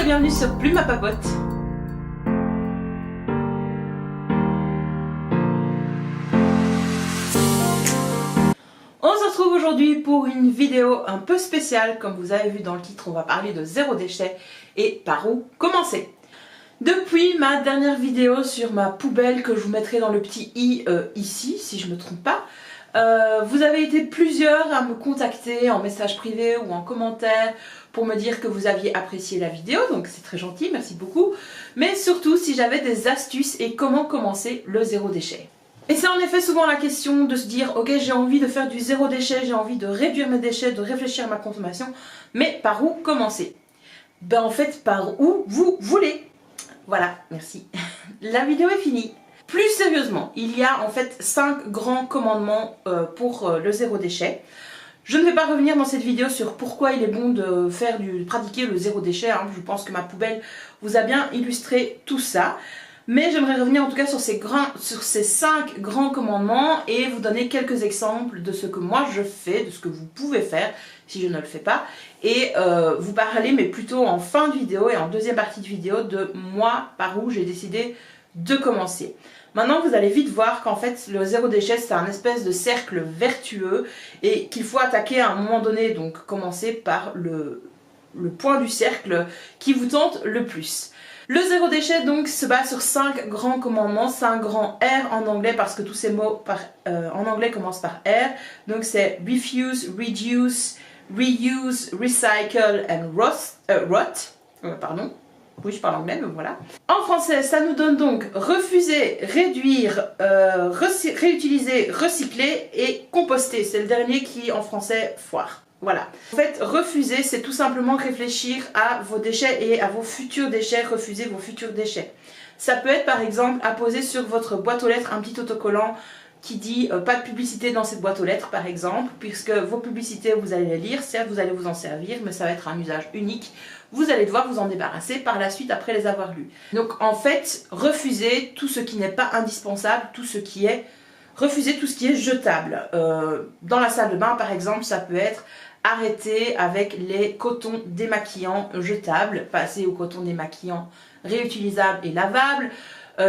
et bienvenue sur Plume à Papote. On se retrouve aujourd'hui pour une vidéo un peu spéciale. Comme vous avez vu dans le titre, on va parler de zéro déchet et par où commencer. Depuis ma dernière vidéo sur ma poubelle que je vous mettrai dans le petit i ici, si je ne me trompe pas, vous avez été plusieurs à me contacter en message privé ou en commentaire pour me dire que vous aviez apprécié la vidéo, donc c'est très gentil, merci beaucoup. Mais surtout si j'avais des astuces et comment commencer le zéro déchet. Et c'est en effet souvent la question de se dire ok, j'ai envie de faire du zéro déchet, j'ai envie de réduire mes déchets, de réfléchir à ma consommation, mais par où commencer? Ben en fait par où vous voulez. Voilà, merci. La vidéo est finie. Plus sérieusement, il y a en fait 5 grands commandements pour le zéro déchet. Je ne vais pas revenir dans cette vidéo sur pourquoi il est bon de pratiquer le zéro déchet. Hein. Je pense que ma poubelle vous a bien illustré tout ça. Mais j'aimerais revenir en tout cas sur ces 5 grands commandements et vous donner quelques exemples de ce que moi je fais, de ce que vous pouvez faire si je ne le fais pas. Et vous parler, mais plutôt en fin de vidéo et en deuxième partie de vidéo, de moi par où j'ai décidé de commencer. Maintenant vous allez vite voir qu'en fait le zéro déchet c'est un espèce de cercle vertueux et qu'il faut attaquer à un moment donné, donc commencer par le point du cercle qui vous tente le plus. Le zéro déchet donc se base sur 5 grands commandements, 5 grands R en anglais parce que tous ces mots en anglais commencent par R. Donc c'est refuse, reduce, reuse, recycle and rot. Pardon. Oui, je parle anglais, mais voilà. En français, ça nous donne donc refuser, réduire, réutiliser, recycler et composter. C'est le dernier qui, en français, foire. Voilà. En fait, refuser, c'est tout simplement réfléchir à vos déchets et à vos futurs déchets, refuser vos futurs déchets. Ça peut être, par exemple, apposer sur votre boîte aux lettres un petit autocollant qui dit pas de publicité dans cette boîte aux lettres, par exemple, puisque vos publicités, vous allez les lire, certes, vous allez vous en servir, mais ça va être un usage unique. Vous allez devoir vous en débarrasser par la suite après les avoir lus. Donc en fait, refusez tout ce qui n'est pas indispensable, refusez tout ce qui est jetable. Dans la salle de bain par exemple, ça peut être arrêter avec les cotons démaquillants jetables, passer au coton démaquillant réutilisable et lavable.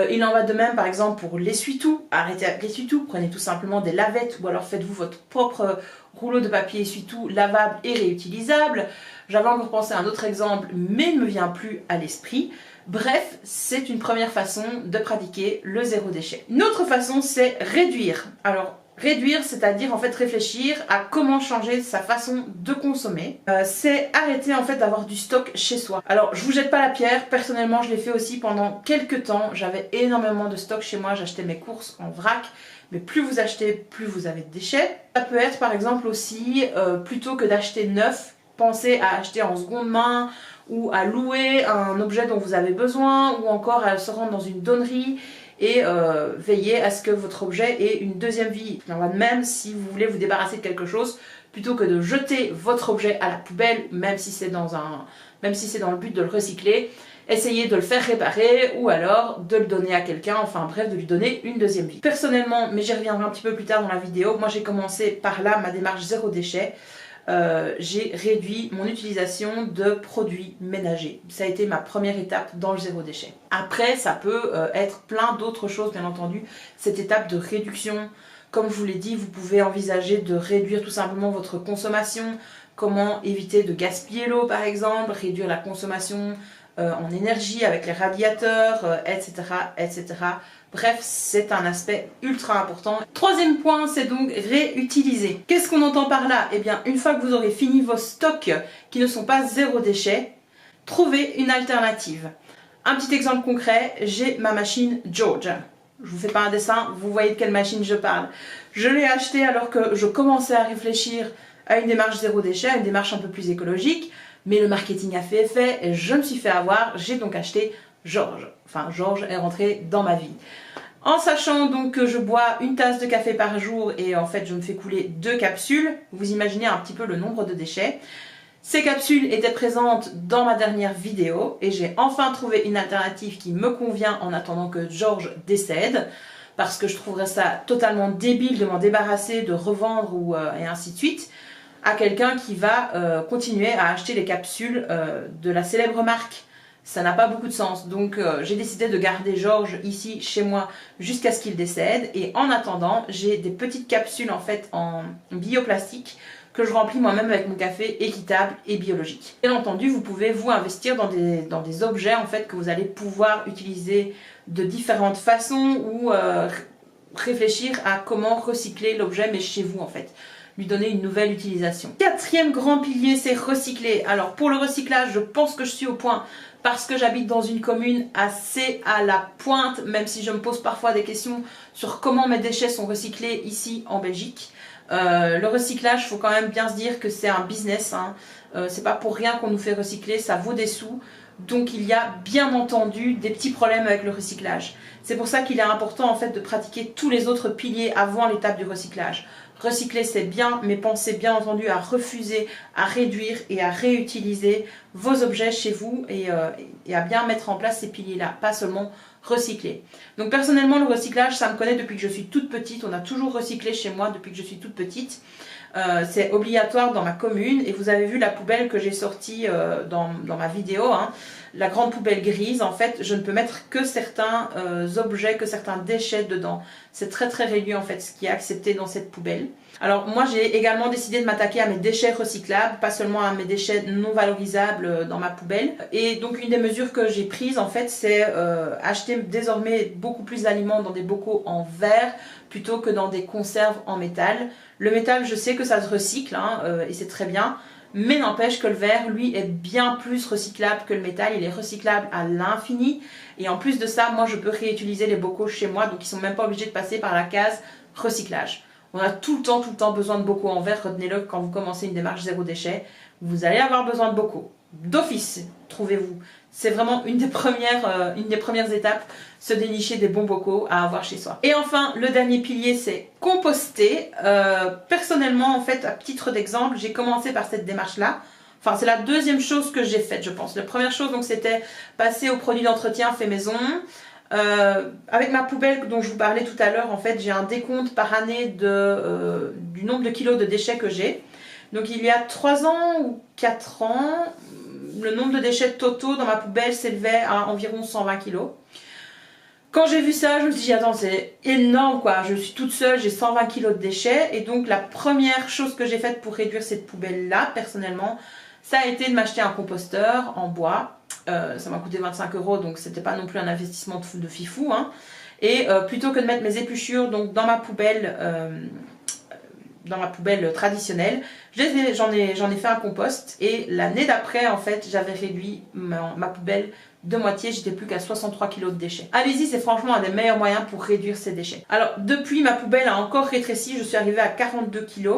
Il en va de même par exemple pour l'essuie-tout, arrêtez avec l'essuie-tout, prenez tout simplement des lavettes ou alors faites-vous votre propre rouleau de papier essuie-tout lavable et réutilisable. J'avais encore pensé à un autre exemple mais il ne me vient plus à l'esprit. Bref, c'est une première façon de pratiquer le zéro déchet. Une autre façon c'est réduire. Alors réduire, c'est-à-dire en fait réfléchir à comment changer sa façon de consommer. C'est arrêter en fait d'avoir du stock chez soi. Alors je vous jette pas la pierre, personnellement je l'ai fait aussi pendant quelques temps. J'avais énormément de stock chez moi, j'achetais mes courses en vrac. Mais plus vous achetez, plus vous avez de déchets. Ça peut être par exemple aussi, plutôt que d'acheter neuf, pensez à acheter en seconde main ou à louer un objet dont vous avez besoin ou encore à se rendre dans une donnerie et veiller à ce que votre objet ait une deuxième vie. Même si vous voulez vous débarrasser de quelque chose, plutôt que de jeter votre objet à la poubelle, même si c'est dans le but de le recycler, essayez de le faire réparer ou alors de le donner à quelqu'un, enfin bref, de lui donner une deuxième vie. Personnellement, mais j'y reviendrai un petit peu plus tard dans la vidéo, moi j'ai commencé par là ma démarche zéro déchet. J'ai réduit mon utilisation de produits ménagers. Ça a été ma première étape dans le zéro déchet. Après, ça peut être plein d'autres choses, bien entendu. Cette étape de réduction, comme je vous l'ai dit, vous pouvez envisager de réduire tout simplement votre consommation. Comment éviter de gaspiller l'eau, par exemple, réduire la consommation en énergie avec les radiateurs, etc., etc. Bref, c'est un aspect ultra important. Troisième point, c'est donc réutiliser. Qu'est-ce qu'on entend par là? Eh bien, une fois que vous aurez fini vos stocks qui ne sont pas zéro déchet, trouvez une alternative. Un petit exemple concret, j'ai ma machine George. Je vous fais pas un dessin, vous voyez de quelle machine je parle. Je l'ai achetée alors que je commençais à réfléchir à une démarche zéro déchet, à une démarche un peu plus écologique, mais le marketing a fait effet et je me suis fait avoir, j'ai donc acheté George. Enfin, George est rentré dans ma vie. En sachant donc que je bois une tasse de café par jour et en fait je me fais couler 2 capsules, vous imaginez un petit peu le nombre de déchets. Ces capsules étaient présentes dans ma dernière vidéo et j'ai enfin trouvé une alternative qui me convient en attendant que George décède, parce que je trouverais ça totalement débile de m'en débarrasser, de revendre et ainsi de suite, à quelqu'un qui va continuer à acheter les capsules de la célèbre marque ça n'a pas beaucoup de sens. Donc j'ai décidé de garder Georges ici chez moi jusqu'à ce qu'il décède. Et en attendant, j'ai des petites capsules en fait en bioplastique que je remplis moi-même avec mon café équitable et biologique. Bien entendu, vous pouvez vous investir dans des objets en fait que vous allez pouvoir utiliser de différentes façons ou réfléchir à comment recycler l'objet mais chez vous en fait, lui donner une nouvelle utilisation. Quatrième grand pilier, c'est recycler. Alors pour le recyclage, je pense que je suis au point parce que j'habite dans une commune assez à la pointe, même si je me pose parfois des questions sur comment mes déchets sont recyclés ici en Belgique. Le recyclage, il faut quand même bien se dire que c'est un business, hein. C'est pas pour rien qu'on nous fait recycler, ça vaut des sous. Donc il y a bien entendu des petits problèmes avec le recyclage. C'est pour ça qu'il est important en fait de pratiquer tous les autres piliers avant l'étape du recyclage. Recycler c'est bien, mais pensez bien entendu à refuser, à réduire et à réutiliser vos objets chez vous et à bien mettre en place ces piliers-là, pas seulement recycler. Donc personnellement le recyclage ça me connaît depuis que je suis toute petite, on a toujours recyclé chez moi depuis que je suis toute petite. C'est obligatoire dans ma commune et vous avez vu la poubelle que j'ai sortie dans ma vidéo, hein, la grande poubelle grise. En fait je ne peux mettre que certains objets, que certains déchets dedans. C'est très très réduit en fait ce qui est accepté dans cette poubelle. Alors moi j'ai également décidé de m'attaquer à mes déchets recyclables, pas seulement à mes déchets non valorisables dans ma poubelle. Et donc une des mesures que j'ai prises en fait c'est acheter désormais beaucoup plus d'aliments dans des bocaux en verre plutôt que dans des conserves en métal. Le métal je sais que ça se recycle hein, et c'est très bien. Mais n'empêche que le verre, lui, est bien plus recyclable que le métal. Il est recyclable à l'infini. Et en plus de ça, moi, je peux réutiliser les bocaux chez moi. Donc, ils ne sont même pas obligés de passer par la case recyclage. On a tout le temps besoin de bocaux en verre. Retenez-le quand vous commencez une démarche zéro déchet. Vous allez avoir besoin de bocaux. D'office, trouvez-vous. C'est vraiment une des premières étapes, se dénicher des bons bocaux à avoir chez soi. Et enfin, le dernier pilier, c'est composter. Personnellement, en fait, à titre d'exemple, j'ai commencé par cette démarche-là. Enfin, c'est la deuxième chose que j'ai faite, je pense. La première chose, donc, c'était passer aux produits d'entretien fait maison. Avec ma poubelle dont je vous parlais tout à l'heure, en fait, j'ai un décompte par année du nombre de kilos de déchets que j'ai. Donc, il y a 3 ans ou 4 ans, le nombre de déchets totaux dans ma poubelle s'élevait à environ 120 kg. Quand j'ai vu ça, je me suis dit, attends, c'est énorme quoi, je suis toute seule, j'ai 120 kg de déchets. Et donc la première chose que j'ai faite pour réduire cette poubelle-là, personnellement, ça a été de m'acheter un composteur en bois. Ça m'a coûté 25 €, donc c'était pas non plus un investissement de fifou, hein. Et plutôt que de mettre mes épluchures donc, dans ma poubelle traditionnelle, j'en ai fait un compost et l'année d'après en fait j'avais réduit ma poubelle de moitié, j'étais plus qu'à 63 kg de déchets. Allez-y, c'est franchement un des meilleurs moyens pour réduire ces déchets. Alors depuis ma poubelle a encore rétréci, je suis arrivée à 42 kg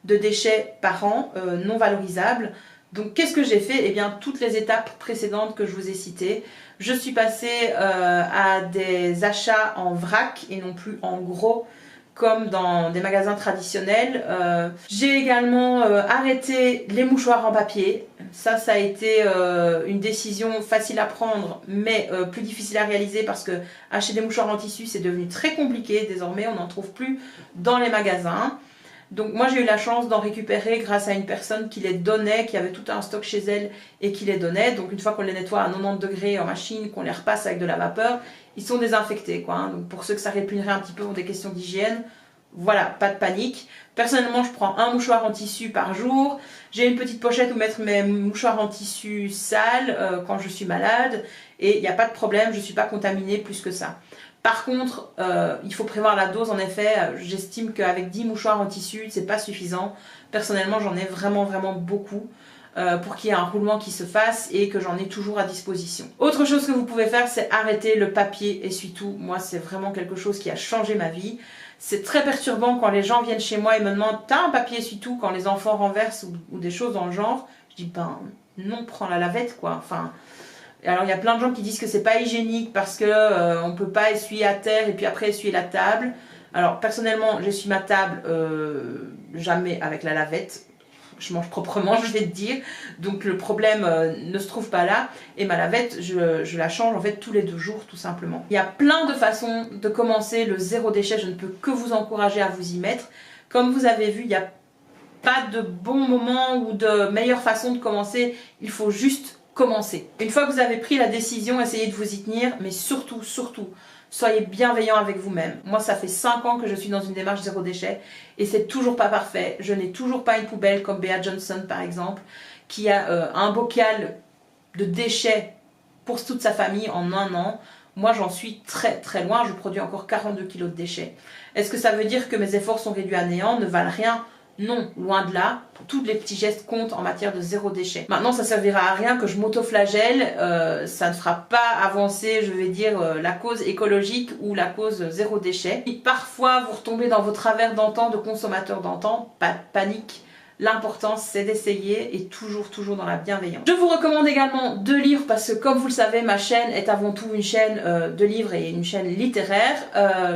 de déchets par an non valorisables. Donc qu'est-ce que j'ai fait? Eh bien toutes les étapes précédentes que je vous ai citées. Je suis passée à des achats en vrac et non plus en gros comme dans des magasins traditionnels. J'ai également arrêté les mouchoirs en papier. Ça a été une décision facile à prendre, mais plus difficile à réaliser parce que acheter des mouchoirs en tissu, c'est devenu très compliqué. Désormais, on n'en trouve plus dans les magasins. Donc moi j'ai eu la chance d'en récupérer grâce à une personne qui les donnait, qui avait tout un stock chez elle et qui les donnait. Donc une fois qu'on les nettoie à 90 degrés en machine, qu'on les repasse avec de la vapeur, ils sont désinfectés quoi, hein. Donc pour ceux que ça répugnerait un petit peu pour des questions d'hygiène, voilà, pas de panique. Personnellement je prends un mouchoir en tissu par jour. J'ai une petite pochette où mettre mes mouchoirs en tissu sales quand je suis malade. Et il n'y a pas de problème, je ne suis pas contaminée plus que ça. Par contre, il faut prévoir la dose. En effet, j'estime qu'avec 10 mouchoirs en tissu, c'est pas suffisant. Personnellement, j'en ai vraiment beaucoup pour qu'il y ait un roulement qui se fasse et que j'en ai toujours à disposition. Autre chose que vous pouvez faire, c'est arrêter le papier essuie-tout. Moi, c'est vraiment quelque chose qui a changé ma vie. C'est très perturbant quand les gens viennent chez moi et me demandent « T'as un papier essuie-tout » quand les enfants renversent ou des choses dans le genre. Je dis « Ben non, prends la lavette quoi ». Enfin... Alors il y a plein de gens qui disent que c'est pas hygiénique parce que on peut pas essuyer à terre et puis après essuyer la table. Alors personnellement j'essuie ma table jamais avec la lavette. Je mange proprement, je vais te dire. Donc le problème ne se trouve pas là. Et ma lavette, je la change en fait tous les 2 jours tout simplement. Il y a plein de façons de commencer le zéro déchet. Je ne peux que vous encourager à vous y mettre. Comme vous avez vu, il n'y a pas de bon moment ou de meilleure façon de commencer. Il faut juste commencez. Une fois que vous avez pris la décision, essayez de vous y tenir, mais surtout, soyez bienveillant avec vous-même. Moi, ça fait 5 ans que je suis dans une démarche zéro déchet et c'est toujours pas parfait. Je n'ai toujours pas une poubelle comme Bea Johnson par exemple, qui a un bocal de déchets pour toute sa famille en 1 an. Moi, j'en suis très loin. Je produis encore 42 kg de déchets. Est-ce que ça veut dire que mes efforts sont réduits à néant, ne valent rien? Non, loin de là. Tous les petits gestes comptent en matière de zéro déchet. Maintenant, ça servira à rien que je m'auto-flagelle. Ça ne fera pas avancer, je vais dire, la cause écologique ou la cause zéro déchet. Et parfois, vous retombez dans vos travers d'antan, de consommateurs d'antan. Pas de panique. L'important, c'est d'essayer et toujours dans la bienveillance. Je vous recommande également 2 livres parce que, comme vous le savez, ma chaîne est avant tout une chaîne de livres et une chaîne littéraire.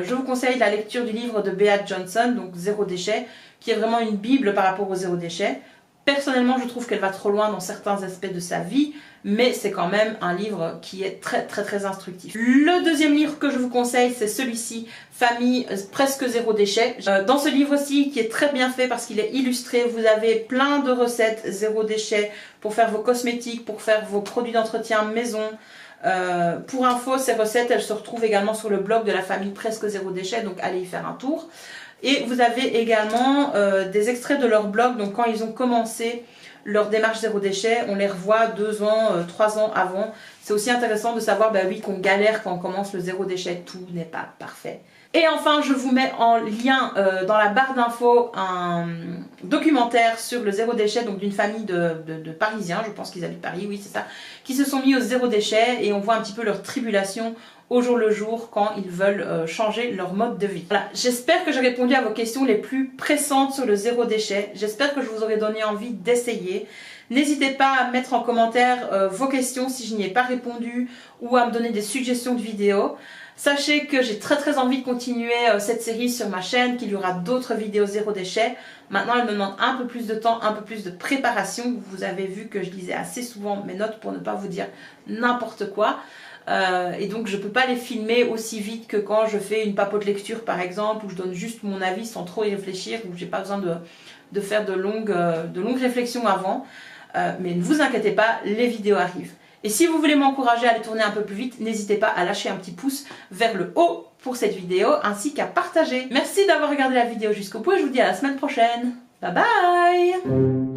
Je vous conseille la lecture du livre de Bea Johnson, donc Zéro déchet, qui est vraiment une bible par rapport au zéro déchet. Personnellement, je trouve qu'elle va trop loin dans certains aspects de sa vie, mais c'est quand même un livre qui est très instructif. Le deuxième livre que je vous conseille, c'est celui-ci, Famille presque zéro déchet. Dans ce livre-ci, qui est très bien fait parce qu'il est illustré, vous avez plein de recettes zéro déchet pour faire vos cosmétiques, pour faire vos produits d'entretien maison. Pour info, ces recettes, elles se retrouvent également sur le blog de la famille presque zéro déchet, donc allez y faire un tour. Et vous avez également des extraits de leur blog, donc quand ils ont commencé leur démarche zéro déchet, on les revoit 2 ans, 3 ans avant. C'est aussi intéressant de savoir, bah oui, qu'on galère quand on commence le zéro déchet, tout n'est pas parfait. Et enfin, je vous mets en lien dans la barre d'infos un documentaire sur le zéro déchet, donc d'une famille de Parisiens, je pense qu'ils habitent Paris, oui c'est ça, qui se sont mis au zéro déchet et on voit un petit peu leur tribulation au jour le jour quand ils veulent changer leur mode de vie. Voilà, j'espère que j'ai répondu à vos questions les plus pressantes sur le zéro déchet. J'espère que je vous aurai donné envie d'essayer. N'hésitez pas à mettre en commentaire vos questions si je n'y ai pas répondu ou à me donner des suggestions de vidéos. Sachez que j'ai très envie de continuer cette série sur ma chaîne, qu'il y aura d'autres vidéos zéro déchet. Maintenant, elle me demande un peu plus de temps, un peu plus de préparation. Vous avez vu que je lisais assez souvent mes notes pour ne pas vous dire n'importe quoi. Et donc je peux pas les filmer aussi vite que quand je fais une papote lecture par exemple, où je donne juste mon avis sans trop y réfléchir, où j'ai pas besoin de faire de longues réflexions avant. Mais ne vous inquiétez pas, les vidéos arrivent. Et si vous voulez m'encourager à aller tourner un peu plus vite, n'hésitez pas à lâcher un petit pouce vers le haut pour cette vidéo, ainsi qu'à partager. Merci d'avoir regardé la vidéo jusqu'au bout et je vous dis à la semaine prochaine. Bye bye!